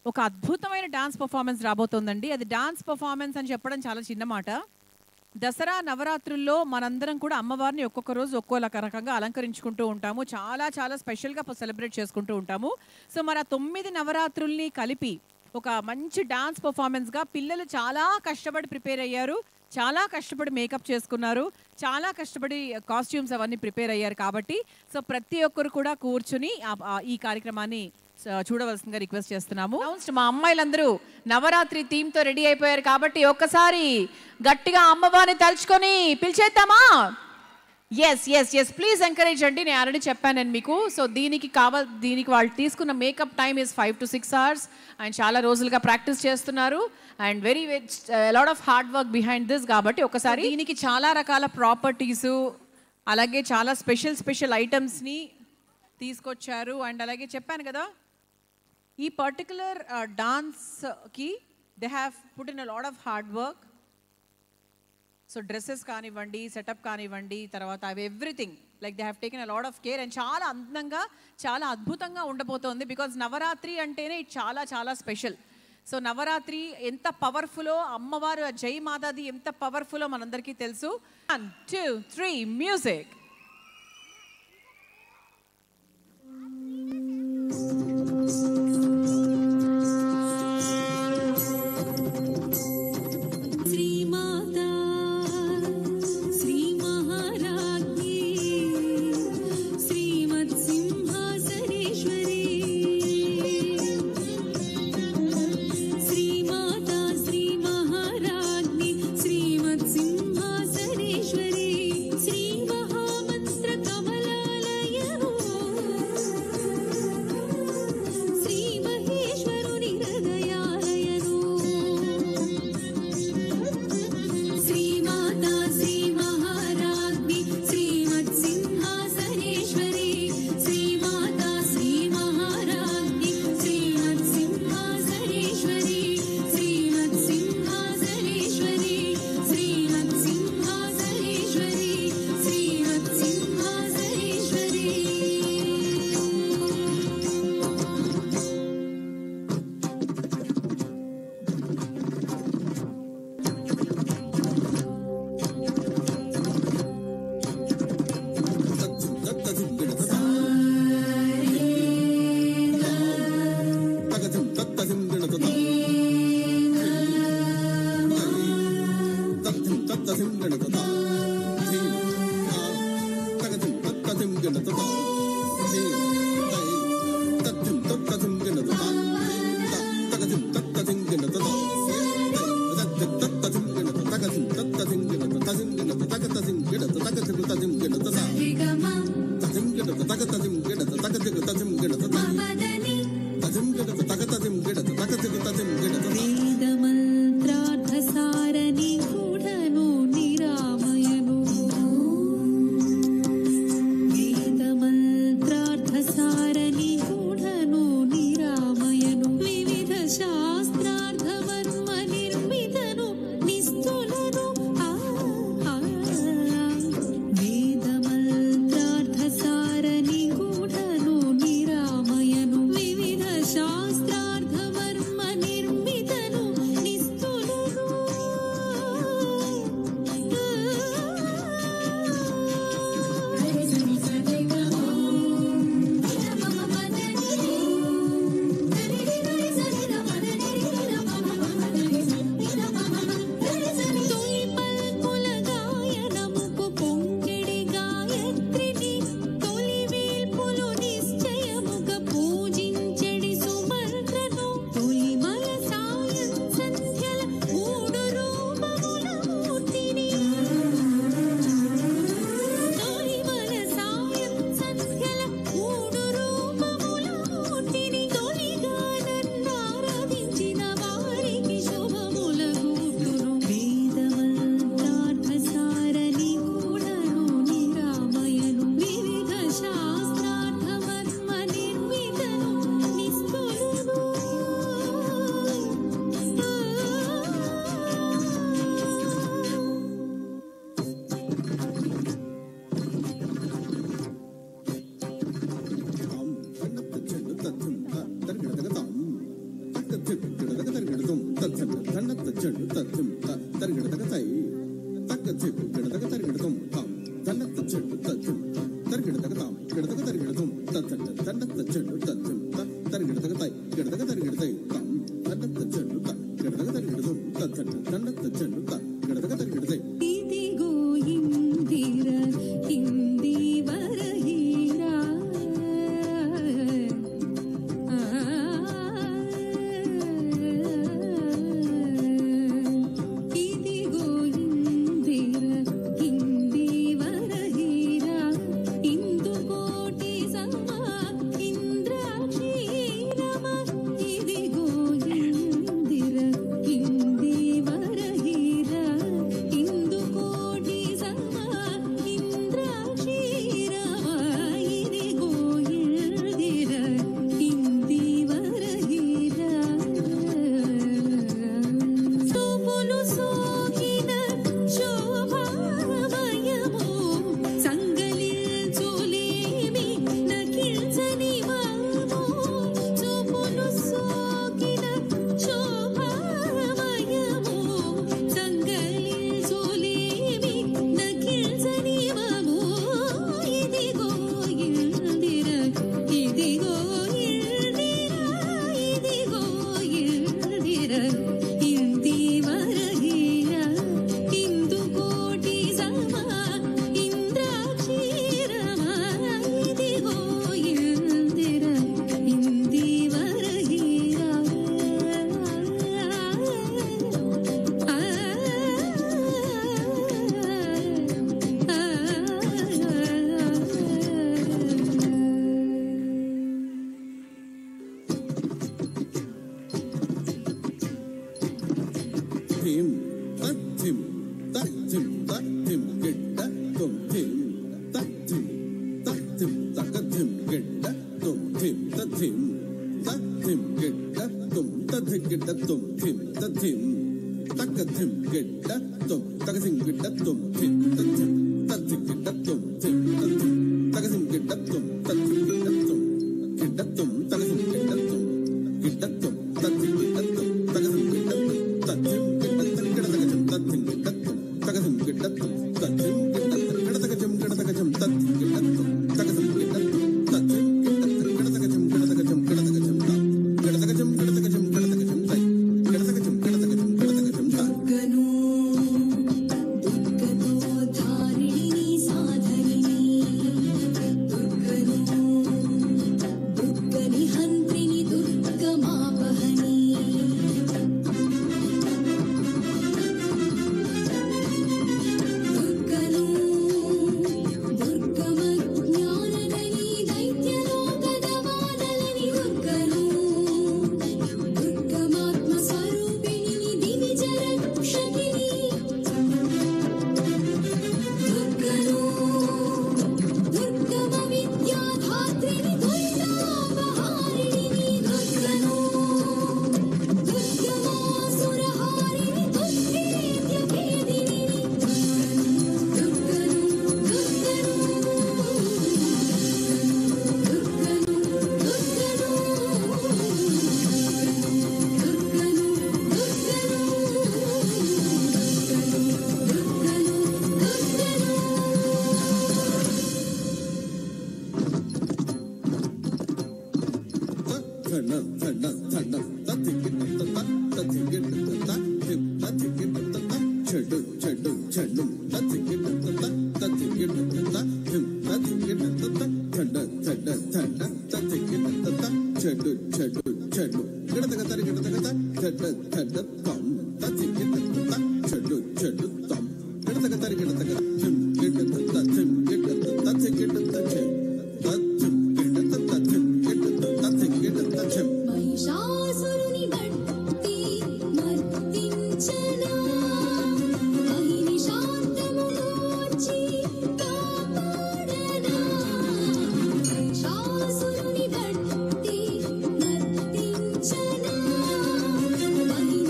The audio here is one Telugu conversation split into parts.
ఒక అద్భుతమైన డాన్స్ పర్ఫార్మెన్స్ రాబోతోందండి. అది డాన్స్ పర్ఫార్మెన్స్ అని చెప్పడం చాలా చిన్న మాట. దసరా నవరాత్రుల్లో మనందరం కూడా అమ్మవారిని ఒక్కొక్క రోజు ఒక్కో రకంగా అలంకరించుకుంటూ ఉంటాము. చాలా చాలా స్పెషల్గా సెలబ్రేట్ చేసుకుంటూ ఉంటాము. సో మరి ఆ 9 నవరాత్రుల్ని కలిపి ఒక మంచి డాన్స్ పర్ఫార్మెన్స్గా పిల్లలు చాలా కష్టపడి ప్రిపేర్ అయ్యారు, చాలా కష్టపడి మేకప్ చేసుకున్నారు, చాలా కష్టపడి కాస్ట్యూమ్స్ అవన్నీ ప్రిపేర్ అయ్యారు. కాబట్టి సో ప్రతి ఒక్కరు కూడా కూర్చుని ఈ కార్యక్రమాన్ని చూడవలసిందిగా రిక్వెస్ట్ చేస్తున్నాము. మా అమ్మాయిలందరూ నవరాత్రి థీమ్తో రెడీ అయిపోయారు కాబట్టి ఒక్కసారి గట్టిగా అమ్మవారిని తలుచుకొని పిలిచేద్దామా? Yes yes yes please encourage అండి. నేను ఆల్రెడీ చెప్పాను నేను మీకు. సో దీనికి వాళ్ళు తీసుకున్న makeup time is 5 to 6 hours. ఆయన చాలా రోజులుగా ప్రాక్టీస్ చేస్తున్నారు and very lot of hard work behind this. కాబట్టి ఒకసారి దీనికి చాలా రకాల ప్రాపర్టీసు అలాగే చాలా స్పెషల్ ఐటమ్స్ని తీసుకొచ్చారు. అండ్ అలాగే చెప్పాను కదా ఈ పర్టికులర్ డాన్స్కి they have put in a lot of hard work. So dresses కానివ్వండి, సెటప్ కానివ్వండి, తర్వాత అవి everything like they have taken a lot of care and చాలా అందంగా చాలా అద్భుతంగా ఉండబోతోంది. బికాజ్ నవరాత్రి అంటేనే చాలా చాలా స్పెషల్. సో నవరాత్రి ఎంత పవర్ఫుల్లో, అమ్మవారు జై మాతాది ఎంత పవర్ఫుల్లో మనందరికీ తెలుసు. 1 2 3 మ్యూజిక్. శాస్త్ర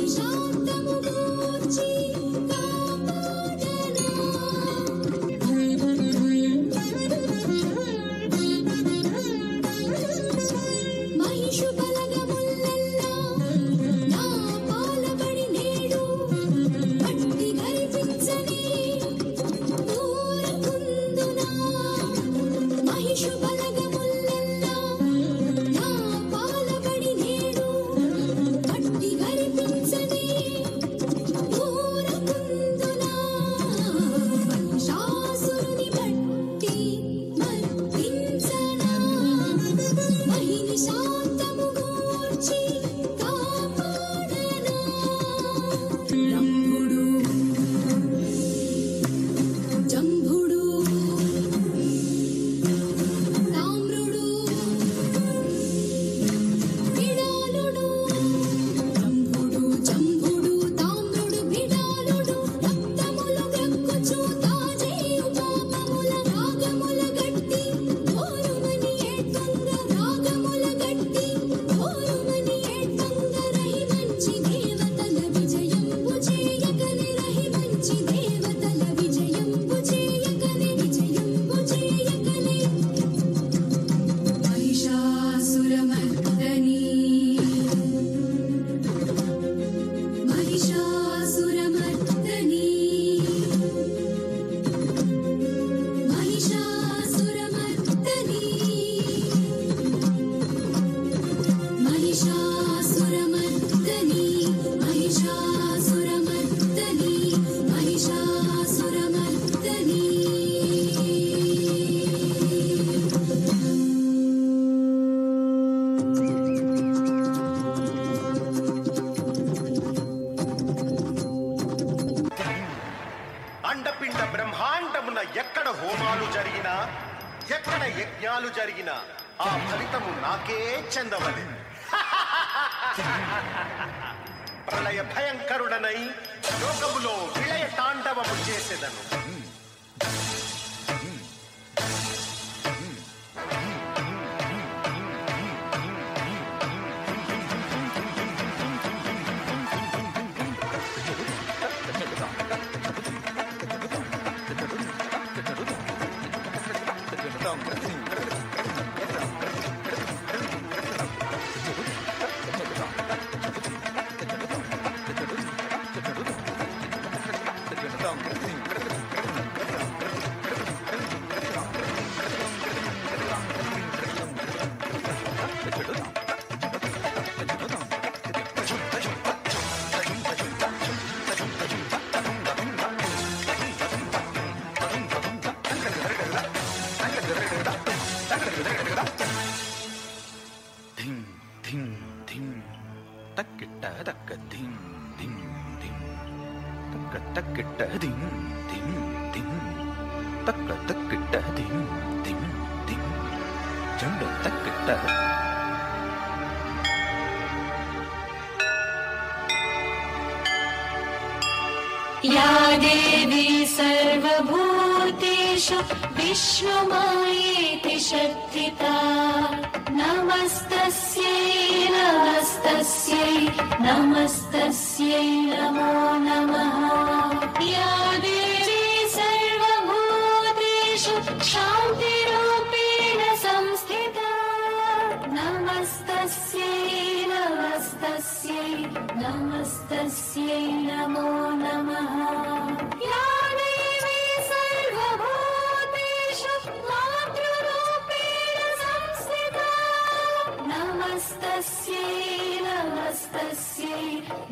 शांत యాగాలు జరిగినా ఎక్కడ యజ్ఞాలు జరిగినా ఆ ఫలితము నాకే చెందవలె. ప్రళయ భయంకరుడనై లోకములో విలయ తాండవము చేసేదను. या देवी सर्वभूतेषु विश्वमायेति शक्तिता नमस्तस्यै नमस्तस्यै नमस्तस्यै नमो नमः. या देवी सर्वभूतेषु शान्तिरूपेण संस्थिता नमस्तस्यै नमस्तस्यै नमस्तस्यै नमो नमः. या देवी सर्वभूतेषु मातृरूपेण संस्थिता नमस्तस्यै नमस्तस्यै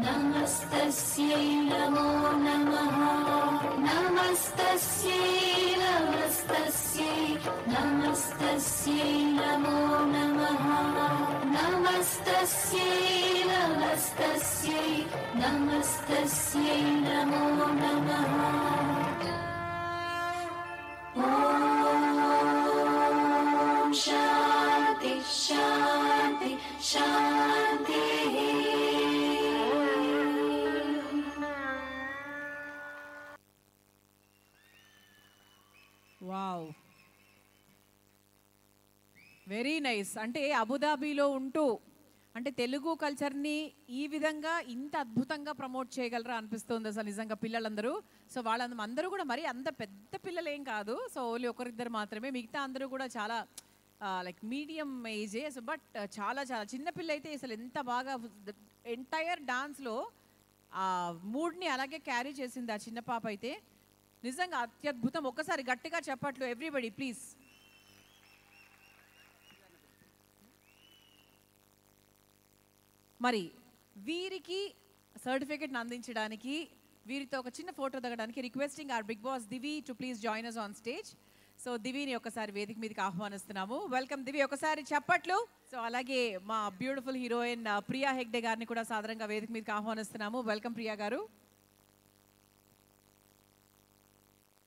नमस्तस्यै नमो नमः. नमस्तस्यै नमस्तस्यै नमस्तस्यै नमो नमः. नमस्तस्यै नमस्तस्यै नमस्तस्यै नमो नमः. ॐ शान्ति शान्ति शान्तिः. Wow, very nice. అంటే అబుదాబీలో ఉంటూ అంటే తెలుగు కల్చర్ని ఈ విధంగా ఇంత అద్భుతంగా ప్రమోట్ చేయగలరా అనిపిస్తుంది అసలు నిజంగా పిల్లలందరూ. సో వాళ్ళందరూ కూడా మరి అంత పెద్ద పిల్లలు ఏం కాదు, సో ఓన్లీ ఒకరిద్దరు మాత్రమే, మిగతా అందరూ కూడా చాలా లైక్ మీడియం ఏజే. సో బట్ చాలా చాలా చిన్న పిల్ల అయితే అసలు ఎంత బాగా ఎంటైర్ డాన్స్లో ఆ మూడ్ని అలాగే క్యారీ చేసింది ఆ చిన్న పాప అయితే. నిజంగా అత్యద్భుతం. ఒక్కసారి గట్టిగా చెప్పట్లు ఎవ్రీబడి ప్లీజ్. మరి వీరికి సర్టిఫికెట్ని అందించడానికి, వీరితో ఒక చిన్న ఫోటో దిగడానికి requesting our big boss Divi to please join us on stage. So దివిని ఒకసారి వేదిక మీదకి ఆహ్వానిస్తున్నాము. వెల్కమ్ దివి, ఒకసారి చెప్పట్లు. సో అలాగే మా బ్యూటిఫుల్ హీరోయిన్ ప్రియా హెగ్డే గారిని కూడా సాధారణంగా వేదిక మీదకి ఆహ్వానిస్తున్నాము. వెల్కమ్ ప్రియా గారు.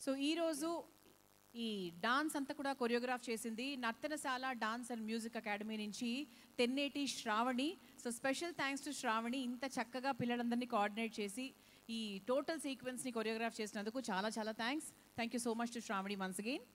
సో ఈరోజు ఈ డాన్స్ అంతా కూడా కొరియోగ్రాఫ్ చేసింది Nartanasala dance and music academy నుంచి Tenneti Sravani. So special thanks to Sravani, ఇంత చక్కగా పిల్లలందరినీ కోఆర్డినేట్ చేసి ఈ టోటల్ సీక్వెన్స్ని కొరియోగ్రాఫ్ చేసినందుకు చాలా చాలా thanks. Thank you so much to Shravani once again.